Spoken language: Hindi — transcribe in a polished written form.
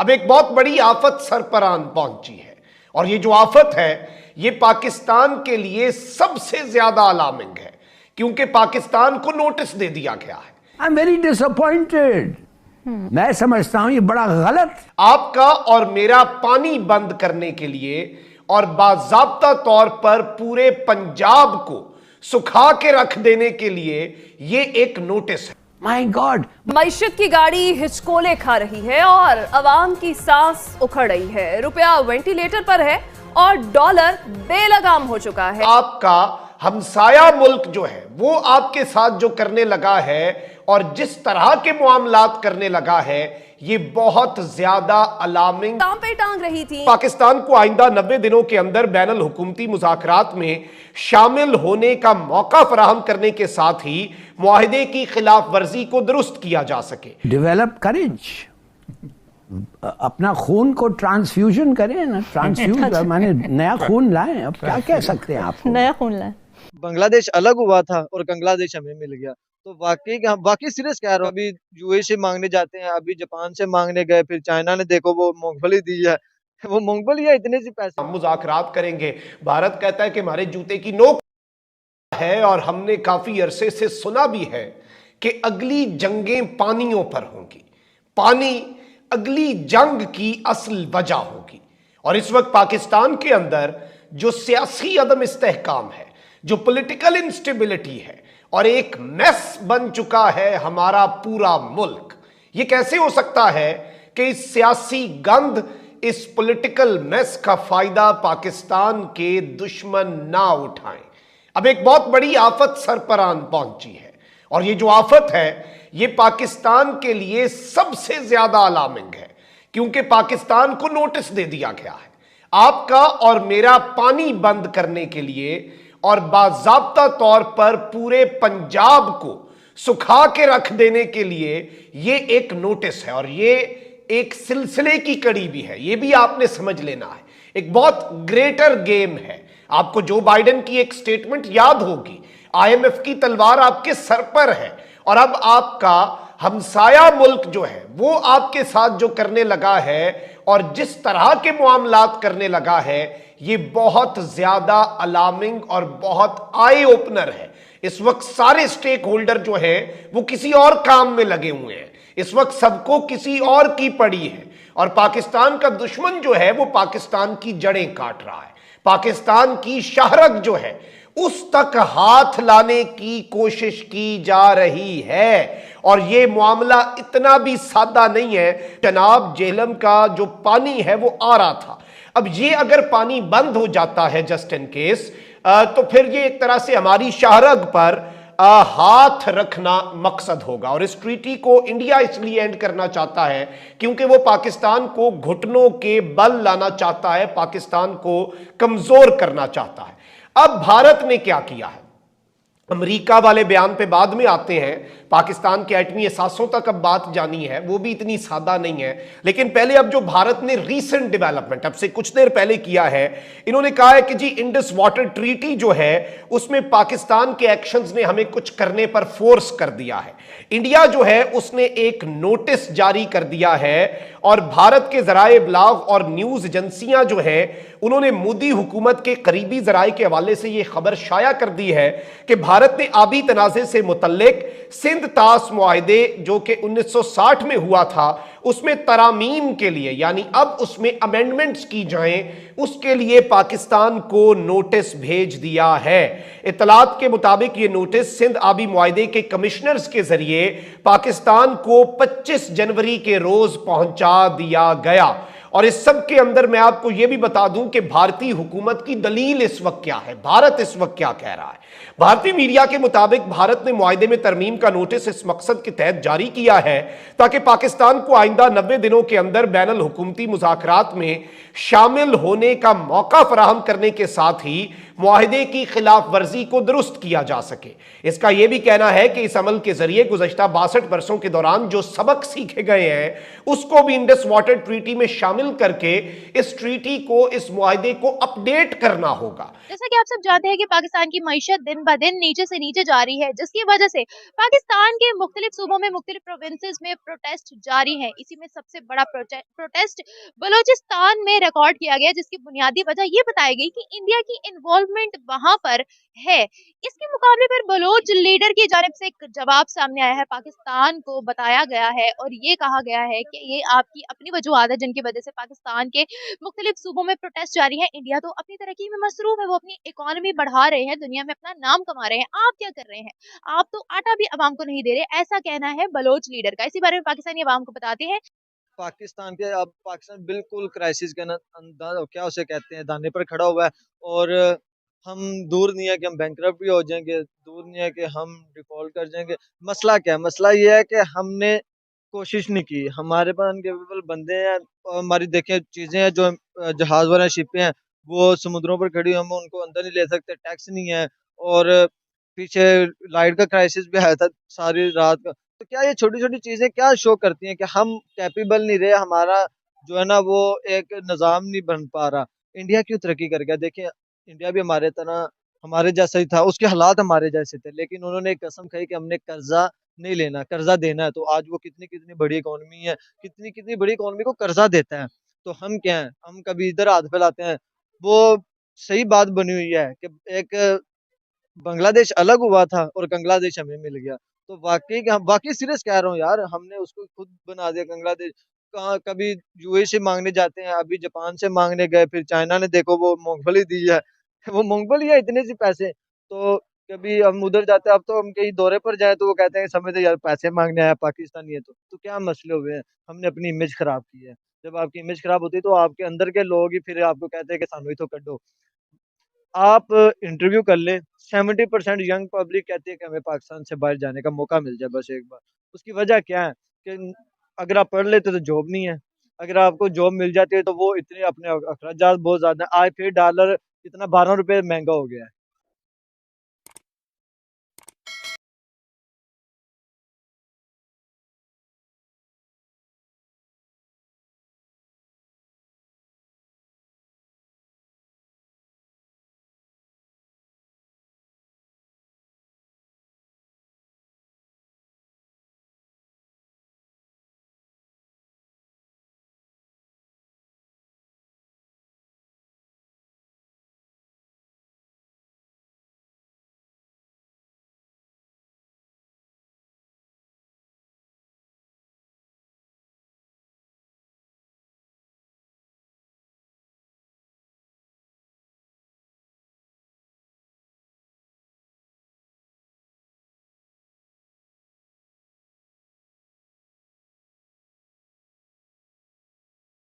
अब एक बहुत बड़ी आफत सर पर आन पहुंची है और ये जो आफत है ये पाकिस्तान के लिए सबसे ज्यादा अलार्मिंग है क्योंकि पाकिस्तान को नोटिस दे दिया गया है। I am very disappointed. मैं समझता हूं ये बड़ा गलत। आपका और मेरा पानी बंद करने के लिए और बाज़ाब्ता तौर पर पूरे पंजाब को सुखा के रख देने के लिए ये एक नोटिस है। माय गॉड, मईशत की गाड़ी हिचकोले खा रही है और अवाम की सांस उखड़ रही है। रुपया वेंटिलेटर पर है और डॉलर बेलगाम हो चुका है। आपका हमसाया मुल्क जो है वो आपके साथ जो करने लगा है और जिस तरह के मामलात करने लगा है ये बहुत ज्यादा अलार्मिंग टांग पे टांग रही थी। पाकिस्तान को आइंदा 90 दिनों के अंदर बैनुल हुकूमती मुज़ाकरात में शामिल होने का मौका फराहम करने के साथ ही मुआहिदे की खिलाफ वर्जी को दुरुस्त किया जा सके। डेवलप करेज, अपना खून को ट्रांसफ्यूजन करें ना, ट्रांसफ्यूज माने नया खून लाएं। अब क्या कह सकते हैं आप, नया खून लाएं। बांग्लादेश अलग हुआ था और बांग्लादेश हमें मिल गया, तो वाकई सीरियस कह रहा हूँ। अभी यूएई से मांगने जाते हैं, अभी जापान से मांगने गए, फिर चाइना ने देखो वो मूंगफली दी है, वो मूंगफली है इतने से पैसे। हम मुज़ाकरात करेंगे, भारत कहता है कि हमारे जूते की नोक है और हमने काफी अरसे से सुना भी है कि अगली जंगें पानियों पर होंगी, पानी अगली जंग की असल वजह होगी। और इस वक्त पाकिस्तान के अंदर जो सियासी अदम इस्तेहकाम है, जो पॉलिटिकल इंस्टेबिलिटी है और एक मेस बन चुका है हमारा पूरा मुल्क, ये कैसे हो सकता है कि इस सियासी गंद, इस पॉलिटिकल मेस का फायदा पाकिस्तान के दुश्मन ना उठाएं। अब एक बहुत बड़ी आफत सर पर आन पहुंची है और ये जो आफत है ये पाकिस्तान के लिए सबसे ज्यादा अलार्मिंग है क्योंकि पाकिस्तान को नोटिस दे दिया गया है। आपका और मेरा पानी बंद करने के लिए और बाज़ाब्ता तौर पर पूरे पंजाब को सुखा के रख देने के लिए ये एक नोटिस है और ये एक सिलसिले की कड़ी भी है। ये भी आपने समझ लेना है, एक बहुत ग्रेटर गेम है। आपको जो बाइडेन की एक स्टेटमेंट याद होगी, आईएमएफ की तलवार आपके सर पर है और अब आपका हमसाया मुल्क जो है वो आपके साथ जो करने लगा है और जिस तरह के मामलात करने लगा है ये बहुत ज्यादा अलार्मिंग और बहुत आई ओपनर है। इस वक्त सारे स्टेक होल्डर जो है वो किसी और काम में लगे हुए हैं, इस वक्त सबको किसी और की पड़ी है और पाकिस्तान का दुश्मन जो है वो पाकिस्तान की जड़ें काट रहा है, पाकिस्तान की शहरग जो है उस तक हाथ लाने की कोशिश की जा रही है। और ये मामला इतना भी सादा नहीं है। जनाब जेहलम का जो पानी है वो आ रहा था, अब ये अगर पानी बंद हो जाता है जस्ट इन केस, तो फिर ये एक तरह से हमारी शहरग पर हाथ रखना मकसद होगा। और इस ट्रीटी को इंडिया इसलिए एंड करना चाहता है क्योंकि वो पाकिस्तान को घुटनों के बल लाना चाहता है, पाकिस्तान को कमजोर करना चाहता है। अब भारत ने क्या किया है, अमेरिका वाले बयान पे बाद में आते हैं, पाकिस्तान के एटमी एहसासों तक अब बात जानी है, वो भी इतनी सादा नहीं है। लेकिन पहले अब जो भारत ने रीसेंट डेवलपमेंट अब से कुछ देर पहले किया है, इन्होंने कहा है कि जी इंडस वाटर ट्रीटी जो है उसमें पाकिस्तान के एक्शंस ने हमें कुछ करने पर फोर्स कर दिया है। इंडिया जो है उसने एक नोटिस जारी कर दिया है और भारत के जराए इब्लाग और न्यूज एजेंसियां जो है उन्होंने मोदी हुकूमत के करीबी जराए के हवाले से यह खबर शाया कर दी है कि भारत ने आबी तनाज़े से मुतल्लिक सिंध तास मुआहिदे जो कि 1960 में हुआ था उसमें तरामीम के लिए, यानी अब उसमें अमेंडमेंट्स की जाएं, उसके लिए पाकिस्तान को नोटिस भेज दिया है। इतलात के मुताबिक ये नोटिस सिंध आबी मुआहिदे के कमिश्नर्स के जरिए पाकिस्तान को 25 जनवरी के रोज पहुंचा दिया गया। और इस सब के अंदर मैं आपको यह भी बता दूं कि भारतीय हुकूमत की दलील इस वक्त क्या है, भारत इस वक्त क्या कह रहा है। भारतीय मीडिया के मुताबिक भारत ने मुआहिदे में तरमीम का नोटिस इस मकसद के तहत जारी किया है ताकि पाकिस्तान को आइंदा 90 दिनों के अंदर बैनुल हुकूमती मुज़ाकरात में शामिल होने का मौका फराहम करने के साथ ही मुआहिदे की खिलाफ वर्जी को दुरुस्त किया जा सके। इसका यह भी कहना है कि इस अमल के जरिए गुज़श्ता 62 बरसों के दौरान जो सबक सीखे गए हैं उसको भी इंडस वाटर ट्रीटी में शामिल शामिल करके इस ट्रीटी को, इस मुआहदे को अपडेट करना होगा। जैसा कि आप सब जानते हैं कि पाकिस्तान की मईशत दिन ब दिन नीचे से नीचे जा रही है, जिसकी वजह से पाकिस्तान के मुख्तलिफ सूबों में, मुख्तलिफ प्रोविंसेस में प्रोटेस्ट जारी है। इसी में सबसे बड़ा प्रोटेस्ट बलोचिस्तान में रिकॉर्ड किया गया, जिसकी बुनियादी वजह ये बताई गई कि इंडिया की इन्वॉल्वमेंट वहां पर है। इसके मुकाबले पर बलोच लीडर की जानिब से एक जवाब सामने आया है। पाकिस्तान को बताया गया है और ये कहा गया है कि ये आपकी अपनी वजूहात है जिनकी वजह से पाकिस्तान के मुख्तलिफ सूबों में प्रोटेस्ट जारी है। इंडिया तो अपनी तरक्की में मसरूफ है, वो अपनी इकोनॉमी बढ़ा रहे हैं, दुनिया में अपना नाम कमा रहे हैं। आप क्या कर रहे हैं? आप तो आटा भी अवाम को नहीं दे रहे। ऐसा कहना है बलोच लीडर का। इसी बारे में पाकिस्तानी अवाम को बताते हैं। पाकिस्तान के अब पाकिस्तान बिल्कुल क्राइसिस के क्या उसे कहते हैं, दाने पर खड़ा हुआ है। और हम दूर नहीं है कि हम बैंकरप्ट भी हो जाएंगे, दूर नहीं है कि हम डिफॉल्ट कर जाएंगे। मसला क्या है? मसला ये है कि हमने कोशिश नहीं की। हमारे पास अनकेपेबल बंदे हैं और हमारी देखें चीजें हैं जो जहाज वाला शिपें हैं वो समुद्रों पर खड़ी, हम उनको अंदर नहीं ले सकते, टैक्स नहीं है। और पीछे लाइट का क्राइसिस भी आया था सारी रात का। तो क्या ये छोटी छोटी चीजें क्या शो करती हैं कि हम कैपेबल नहीं रहे, हमारा जो है ना वो एक निज़ाम नहीं बन पा रहा। इंडिया क्यों तरक्की कर गया? देखिए इंडिया भी हमारे तरह हमारे जैसा ही था, उसके हालात हमारे जैसे थे, लेकिन उन्होंने एक कसम खाई कि हमने कर्जा नहीं लेना, कर्जा देना है। तो आज वो कितनी कितनी बड़ी इकोनॉमी है, कितनी कितनी बड़ी इकोनॉमी को कर्जा देता है। तो हम क्या हैं? हम कभी इधर हाथ फैलाते हैं। वो सही बात बनी हुई है कि एक बांग्लादेश अलग हुआ था और बांग्लादेश हमें मिल गया। तो वाकई सीरियस कह रहा हूँ यार, हमने उसको खुद बना दिया बांग्लादेश। कहाँ कभी यूएई से मांगने जाते हैं, अभी जापान से मांगने गए, फिर चाइना ने देखो वो मूंगफली दी है। वो मूंगफली है इतने सी पैसे। तो कभी हम उधर जाते हैं, अब तो हम कहीं दौरे पर जाए तो वो कहते हैं समझते यार पैसे मांगने आया पाकिस्तानी है। तो क्या मसले हुए हैं? हमने अपनी इमेज खराब की है। जब आपकी इमेज खराब होती है तो आपके अंदर के लोग ही फिर आपको कहते हैं कि सानू ही तो कड्डो। आप इंटरव्यू कर लें, 70% यंग पब्लिक कहती है कि हमें पाकिस्तान से बाहर जाने का मौका मिल जाए बस एक बार। उसकी वजह क्या है कि अगर आप पढ़ लेते तो जॉब नहीं है, अगर आपको जॉब मिल जाती है तो वो इतने अपने अखराजात बहुत ज़्यादा हैं। आज फिर डॉलर इतना 12 रुपए महंगा हो गया है।